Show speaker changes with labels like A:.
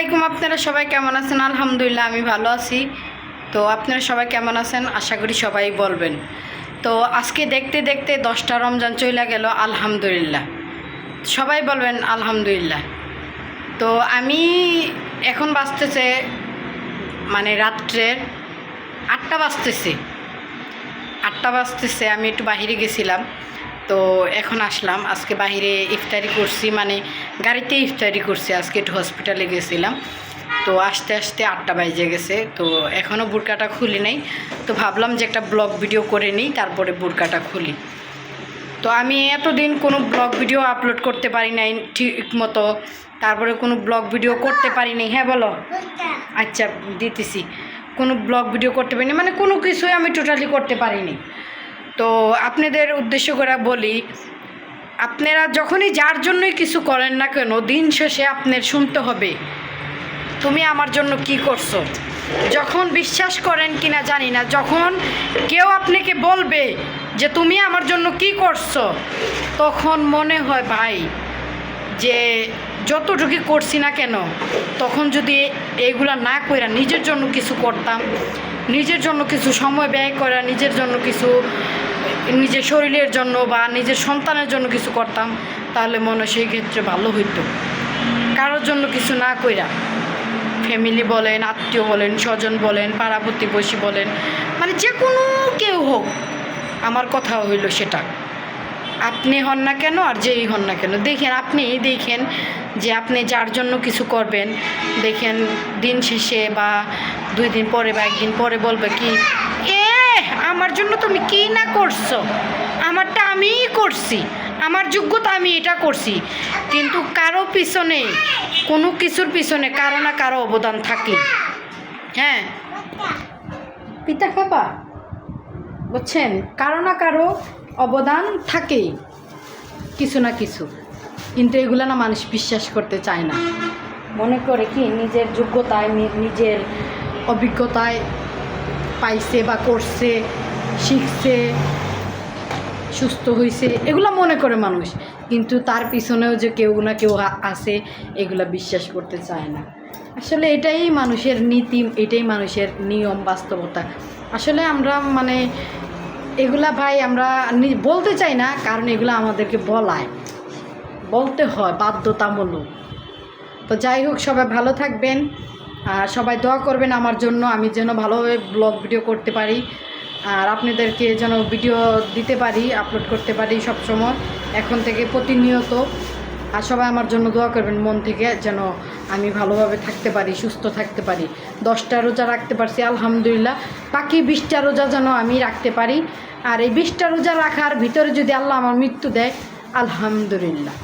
A: আলাইকুম। আপনারা সবাই কেমন আছেন? আলহামদুলিল্লাহ আমি ভালো আছি। তো আপনারা সবাই কেমন আছেন আশা করি সবাই বলবেন। তো আজকে দেখতে দেখতে 10টা রমজান চলে গেল, আলহামদুলিল্লাহ সবাই বলবেন আলহামদুলিল্লাহ। তো আমি এখন বাজতেছে মানে রাত্রের 8টা বাজতেছে। আমি একটু বাহিরে গেছিলাম, তো এখন আসলাম। আজকে বাহিরে ইফতারি করছি, মানে গাড়িতে ইফতারি করছি। আজকে একটু হসপিটালে গেছিলাম, তো আস্তে আস্তে 8টা বেজে গেছে। তো এখনও বোরকাটা খুলি নাই, তো ভাবলাম যে একটা ব্লগ ভিডিও করে নিই, তারপরে বোরকাটা খুলি। তো আমি এতদিন কোনো ব্লগ ভিডিও আপলোড করতে পারি নাই ঠিক মতো, তারপরে কোনো ব্লগ ভিডিও করতে পারি নাই। হ্যাঁ বলো। আচ্ছা দিতেছি। কোনো ব্লগ ভিডিও করতে পারিনি, মানে কোনো কিছুই আমি টোটালি করতে পারিনি। তো আপনাদের উদ্দেশ্য করে বলি, আপনারা যখনই যার জন্যই কিছু করেন না কেন, দিন শেষে আপনার শুনতে হবে তুমি আমার জন্য কি করছো। যখন বিশ্বাস করেন কিনা জানি না, যখন কেউ আপনাকে বলবে যে তুমি আমার জন্য কি করছো, তখন মনে হয় ভাই যে যতটুকু করছি না কেন, তখন যদি এইগুলা না কইরা নিজের জন্য কিছু করতাম, নিজের জন্য কিছু সময় ব্যয় করা, নিজের জন্য কিছু, নিজের শরীরের জন্য বা নিজের সন্তানের জন্য কিছু করতাম, তাহলে মনে হয় সেই ক্ষেত্রে ভালো হইতো। কারোর জন্য কিছু না কইরা, ফ্যামিলি বলেন, আত্মীয় বলেন, স্বজন বলেন, পাড়া প্রতিবেশী বলেন, মানে যে কোনো কেউ হোক, আমার কথা হইল সেটা, আপনি হন না কেন আর যেই হন না কেন, আপনি দেখেন যে আপনি যার জন্য কিছু করবেন, দেখেন দিন শেষে বা 2 দিন পরে বা 1 দিন পরে বলবে কি, আমার জন্য তুমি কি না করছো, আমারটা আমিই করছি, আমার যোগ্যতা আমি এটা করছি। কিন্তু কারো পিছনে, কোনো কিছুর পিছনে কারো না কারো অবদান থাকে। হ্যাঁ পিতা খাবা বুঝছেন, কারো না কারো অবদান থাকেই, কিছু না কিছু। কিন্তু এগুলো না মানুষ বিশ্বাস করতে চায় না, মনে করে কি নিজের যোগ্যতায়, নিজের অভিজ্ঞতায় পাইছে বা করছে, শিখছে, সুস্থ হয়েছে, এগুলো মনে করে মানুষ। কিন্তু তার পিছনেও যে কেউ না কেউ আছে, এগুলা বিশ্বাস করতে চায় না। আসলে এটাই মানুষের নীতি, এটাই মানুষের নিয়ম, বাস্তবতা। আসলে আমরা মানে এগুলা ভাই আমরা বলতে চাই না, কারণ এগুলো আমাদেরকে বলতে হয় বাধ্যতামূলক। তো যাই হোক, সবাই ভালো থাকবেন আর সবাই দোয়া করবেন আমার জন্য, আমি যেন ভালোভাবে ব্লগ ভিডিও করতে পারি আর আপনাদেরকে যেন ভিডিও দিতে পারি, আপলোড করতে পারি সবসময়, এখন থেকে প্রতিনিয়ত। আর সবাই আমার জন্য দোয়া করবেন মন থেকে, যেন আমি ভালোভাবে থাকতে পারি, সুস্থ থাকতে পারি। 10টা রোজা রাখতে পারছি আলহামদুলিল্লাহ, বাকি 20টা রোজা যেন আমি রাখতে পারি। আর এই 20টা রোজা রাখার ভিতরে যদি আল্লাহ আমার মৃত্যু দেয়, আলহামদুলিল্লাহ।